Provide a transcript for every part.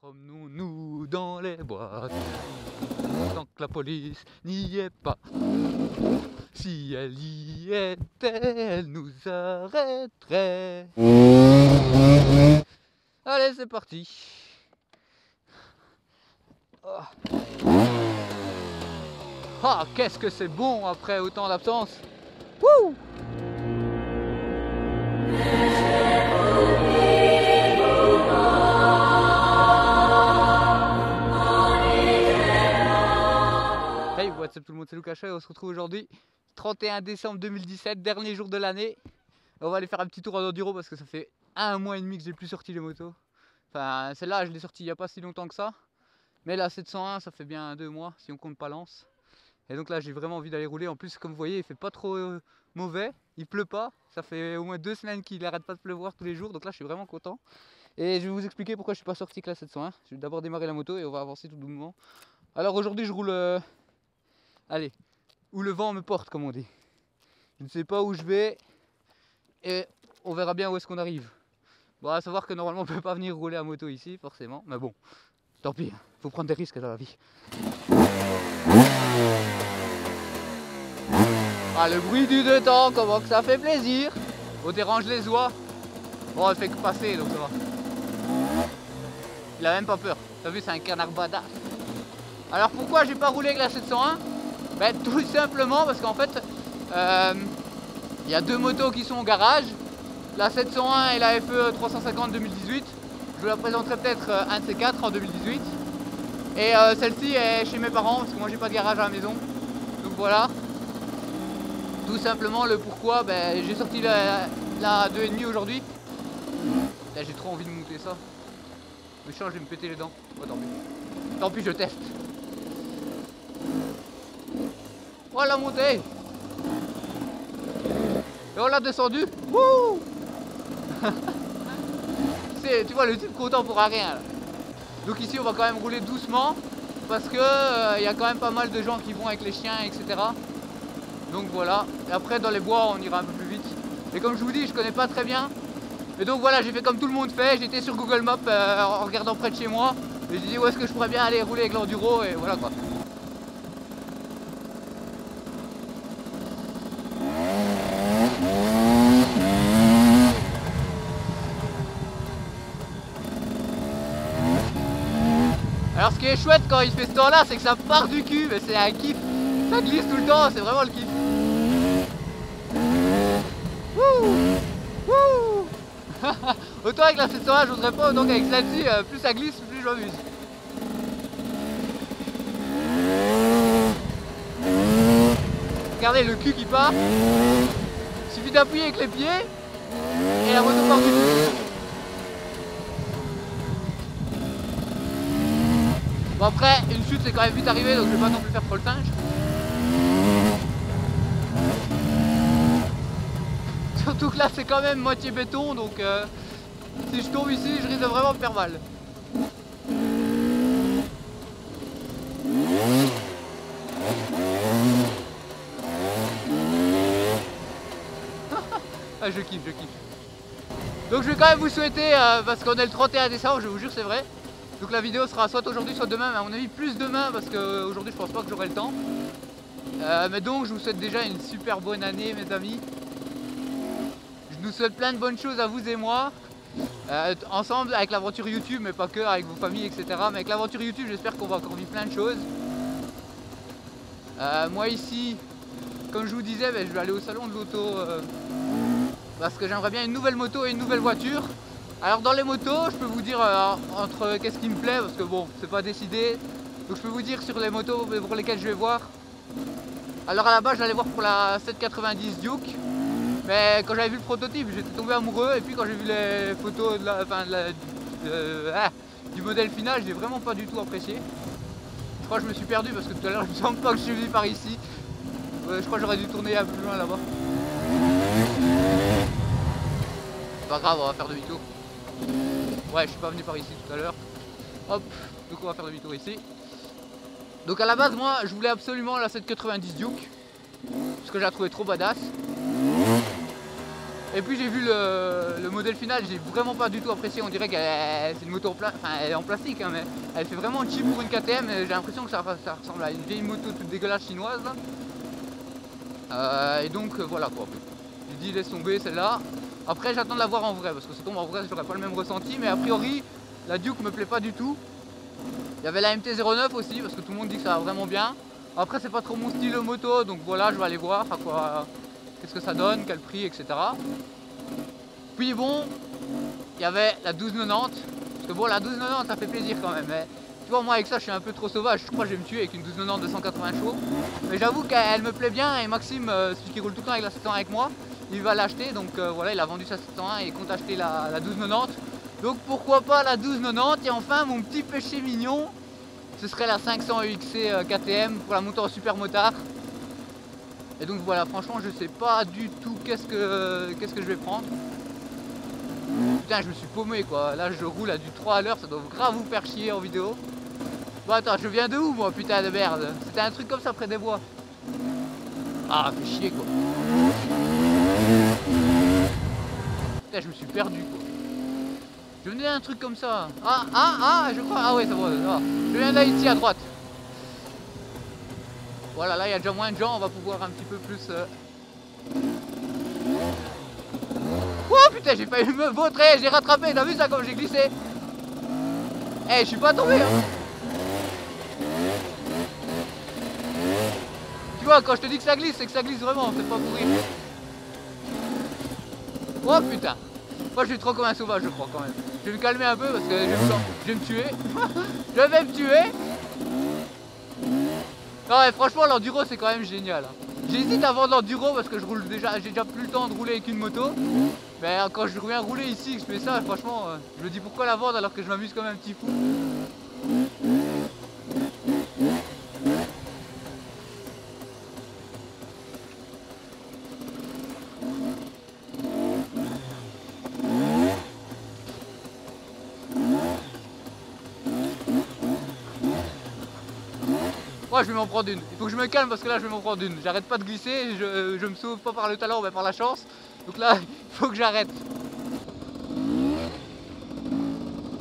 Promenons-nous dans les boîtes, tant que la police n'y est pas. Si elle y était, elle nous arrêterait. Allez, c'est parti. Ah, qu'est-ce que c'est bon après autant d'absence. Wouh! Hey, what's up tout le monde, c'est Lucas et on se retrouve aujourd'hui 31 décembre 2017, dernier jour de l'année. On va aller faire un petit tour en enduro parce que ça fait 1 mois et demi que j'ai plus sorti les motos. Enfin, celle-là je l'ai sortie il n'y a pas si longtemps que ça. Mais la 701 ça fait bien 2 mois si on compte pas Lens. Et donc là j'ai vraiment envie d'aller rouler. En plus comme vous voyez il fait pas trop mauvais, il pleut pas. Ça fait au moins 2 semaines qu'il arrête pas de pleuvoir tous les jours. Donc là je suis vraiment content. Et je vais vous expliquer pourquoi je suis pas sorti avec la 701. Je vais d'abord démarrer la moto et on va avancer tout doucement. Alors aujourd'hui je roule... allez, où le vent me porte comme on dit. Je ne sais pas où je vais et on verra bien où est-ce qu'on arrive. Bon, à savoir que normalement on peut pas venir rouler à moto ici forcément, mais bon, tant pis, faut prendre des risques dans la vie. Ah, le bruit du deux temps, comment que ça fait plaisir. On dérange les oies. Bon, on fait que passer donc ça va. Il a même pas peur, t'as vu, c'est un canard badass. Alors pourquoi j'ai pas roulé avec la 701? Ben, tout simplement parce qu'en fait il y a 2 motos qui sont au garage, la 701 et la FE 350 2018. Je vous la présenterai peut-être un de ces 4 en 2018. Et celle-ci est chez mes parents parce que moi j'ai pas de garage à la maison. Donc voilà. Tout simplement le pourquoi, ben, j'ai sorti la 2,5 aujourd'hui. Là j'ai trop envie de monter ça. Mais je vais me péter les dents. Oh, tant pis. Tant pis, je teste. Oh la montée. Et on l'a descendu. Wouh. Tu vois le type content pour rien là. Donc ici on va quand même rouler doucement parce que y a quand même pas mal de gens qui vont avec les chiens, etc. Donc voilà. Et après dans les bois on ira un peu plus vite. Et comme je vous dis, je connais pas très bien. Et donc voilà, j'ai fait comme tout le monde fait. J'étais sur Google Maps en regardant près de chez moi. Et j'ai dit où est-ce que je pourrais bien aller rouler avec l'enduro et voilà quoi. Alors ce qui est chouette quand il fait ce temps là, c'est que ça part du cul, mais c'est un kiff. Ça glisse tout le temps, c'est vraiment le kiff. Wouh. Wouh. Autant avec la 701 je voudrais pas, autant qu'avec celle-ci, plus ça glisse, plus je m'amuse. Regardez le cul qui part. Il suffit d'appuyer avec les pieds et la moto part du cul. Bon après, une chute c'est quand même vite arrivé, donc je vais pas non plus faire trop le singe. Surtout que là c'est quand même moitié béton, donc si je tombe ici, je risque de vraiment me faire mal. Ah, je kiffe, je kiffe. Donc je vais quand même vous souhaiter, parce qu'on est le 31 décembre, je vous jure c'est vrai. Donc la vidéo sera soit aujourd'hui soit demain, mais à mon avis plus demain parce qu'aujourd'hui je pense pas que j'aurai le temps. Mais donc je vous souhaite déjà une super bonne année mes amis. Je nous souhaite plein de bonnes choses à vous et moi. Ensemble avec l'aventure YouTube, mais pas que, avec vos familles, etc. Mais avec l'aventure YouTube j'espère qu'on va encore vivre plein de choses. Moi ici, comme je vous disais, je vais aller au salon de l'auto parce que j'aimerais bien une nouvelle moto et une nouvelle voiture. Alors dans les motos, je peux vous dire entre qu'est-ce qui me plaît, parce que bon, c'est pas décidé. Donc je peux vous dire sur les motos pour lesquelles je vais voir. Alors à la base, j'allais voir pour la 790 Duke. Mais quand j'avais vu le prototype, j'étais tombé amoureux. Et puis quand j'ai vu les photos du modèle final, j'ai vraiment pas du tout apprécié. Je crois que je me suis perdu parce que tout à l'heure, je me sens pas que je suis venu par ici. Je crois que j'aurais dû tourner un peu plus loin là-bas. Pas grave, on va faire demi-tour. Ouais, je suis pas venu par ici tout à l'heure. Hop, donc on va faire demi-tour ici. Donc à la base, moi, je voulais absolument la 790 Duke parce que je la trouvais trop badass. Et puis j'ai vu le modèle final, j'ai vraiment pas du tout apprécié. On dirait qu'elle c'est une moto elle est en plastique, hein, mais elle fait vraiment cheap pour une KTM. J'ai l'impression que ça ressemble à une vieille moto toute dégueulasse chinoise. Et donc voilà quoi. J'ai dit laisse tomber celle-là. Après j'attends de la voir en vrai parce que c'est comme en vrai j'aurais pas le même ressenti. Mais a priori la Duke me plaît pas du tout. Il y avait la MT-09 aussi parce que tout le monde dit que ça va vraiment bien. Après c'est pas trop mon style de moto, donc voilà, je vais aller voir à quoi, qu'est-ce que ça donne, quel prix, etc. Puis bon, il y avait la 1290, parce que bon la 1290 ça fait plaisir quand même, mais tu vois moi avec ça je suis un peu trop sauvage, je crois que je vais me tuer avec une 1290 de 180 chevaux. Mais j'avoue qu'elle me plaît bien et Maxime, celui qui roule tout le temps avec la 701 avec moi, il va l'acheter, donc voilà il a vendu sa 701 et il compte acheter la 1290. Donc pourquoi pas la 1290. Et enfin mon petit péché mignon, ce serait la 500 EXC KTM pour la monter en super motard. Et donc voilà, franchement je sais pas du tout qu'est-ce que je vais prendre. Putain je me suis paumé quoi, là je roule à du 3 à l'heure, ça doit grave vous faire chier en vidéo. Bon attends, je viens de où moi putain de merde? C'était un truc comme ça près des bois. Ah fait chier quoi. Putain je me suis perdu quoi. Je venais d'un truc comme ça. Je crois. Ah ouais, ça va. Ah. Je viens d'Haïti à droite. Voilà, là il y a déjà moins de gens, on va pouvoir un petit peu plus. Oh putain, j'ai failli me vautrer, j'ai rattrapé, t'as vu ça comme j'ai glissé? Eh, je suis pas tombé hein. Tu vois, quand je te dis que ça glisse, c'est que ça glisse vraiment, c'est pas pour rire. Oh putain. Moi je suis trop comme un sauvage je crois quand même. Je vais me calmer un peu parce que je vais me tuer. Je vais me tuer. Non mais franchement l'enduro c'est quand même génial. J'hésite à vendre l'enduro parce que j'ai déjà plus le temps de rouler avec une moto. Mais quand je reviens rouler ici que je fais ça, franchement je me dis pourquoi la vendre alors que je m'amuse comme un petit fou. Moi je vais m'en prendre une, il faut que je me calme parce que là je vais m'en prendre une. J'arrête pas de glisser, je me sauve pas par le talent mais par la chance. Donc là il faut que j'arrête.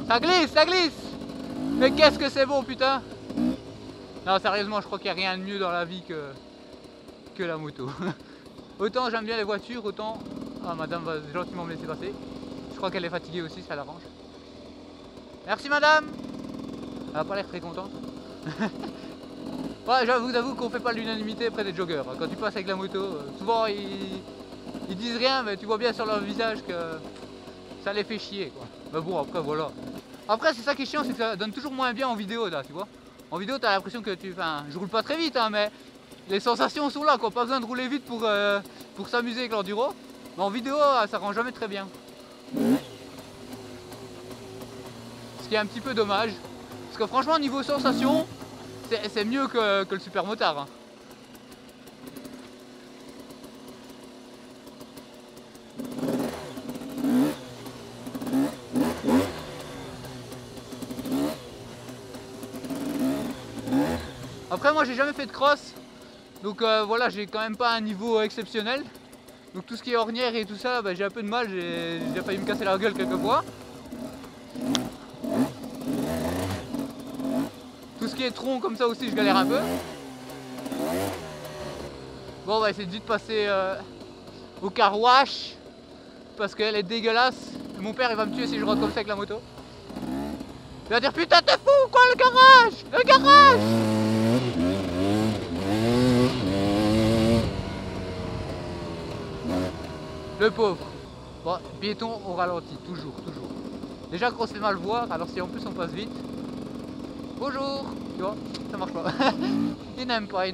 Ça glisse, ça glisse. Mais qu'est-ce que c'est bon putain. Non sérieusement je crois qu'il n'y a rien de mieux dans la vie que la moto. Autant j'aime bien les voitures, autant... Ah madame va gentiment me laisser passer. Je crois qu'elle est fatiguée aussi, ça l'arrange. Merci madame. Elle a pas l'air très contente. Ouais, je vous avoue qu'on fait pas l'unanimité près des joggers. Quand tu passes avec la moto, souvent ils disent rien, mais tu vois bien sur leur visage que ça les fait chier quoi. Mais bon après voilà. Après c'est ça qui est chiant, c'est que ça donne toujours moins bien en vidéo là, tu vois. En vidéo t'as l'impression que Enfin, je roule pas très vite hein, mais les sensations sont là quoi. Pas besoin de rouler vite pour s'amuser avec l'enduro. Mais en vidéo ça rend jamais très bien. Ce qui est un petit peu dommage. Parce que franchement niveau sensation, c'est mieux que le super motard. Hein. Après moi j'ai jamais fait de cross, donc voilà j'ai quand même pas un niveau exceptionnel. Donc tout ce qui est ornière et tout ça, bah, j'ai un peu de mal, j'ai déjà failli me casser la gueule quelques fois. Tout ce qui est tronc comme ça aussi je galère un peu. Bon on va essayer de vite passer au car wash parce qu'elle est dégueulasse. Et mon père il va me tuer si je rentre comme ça avec la moto. Il va dire putain t'es fou quoi le garage. Le garage. Le pauvre. Bon, piéton au ralenti, toujours. Déjà qu'on se fait mal voir, alors si en plus on passe vite. Bonjour. Tu vois, ça marche pas. Il n'aime pas.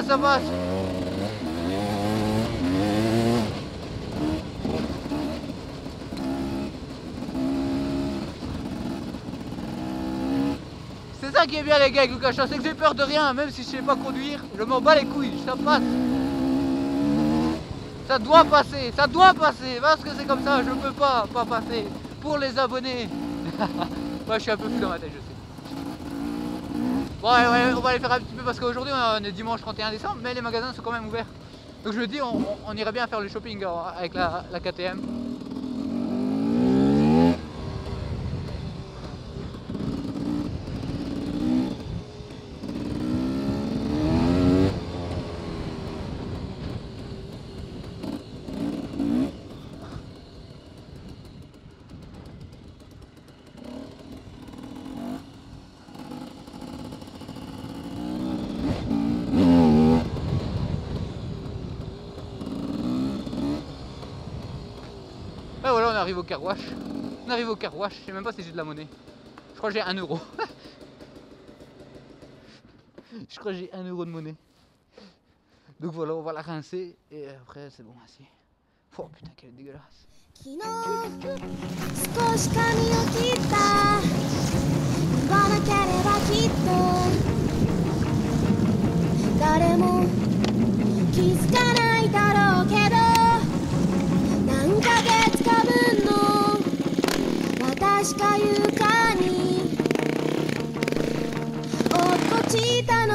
Ça passe. ça qui est bien les gars avec Lucas, c'est que j'ai peur de rien, même si je sais pas conduire, je m'en bats les couilles, ça passe. Ça doit passer, parce que c'est comme ça, je peux pas passer. Pour les abonnés. Moi je suis un peu fou dans ma tête, je sais. Bon, ouais, on va aller faire un petit peu parce qu'aujourd'hui on est dimanche 31 décembre, mais les magasins sont quand même ouverts. Donc je me dis, on irait bien faire le shopping avec la KTM. Et voilà, on arrive au car wash. On arrive au car wash, je sais même pas si j'ai de la monnaie. Je crois que j'ai 1 euro. Je crois que j'ai 1 euro de monnaie. Donc voilà, on va la rincer et après c'est bon ainsi. Oh putain, qu'elle est dégueulasse. 少し髪を切った言わなければきっと誰も気づかないだろうけど何ヶ月か分の私が床に落っこちたの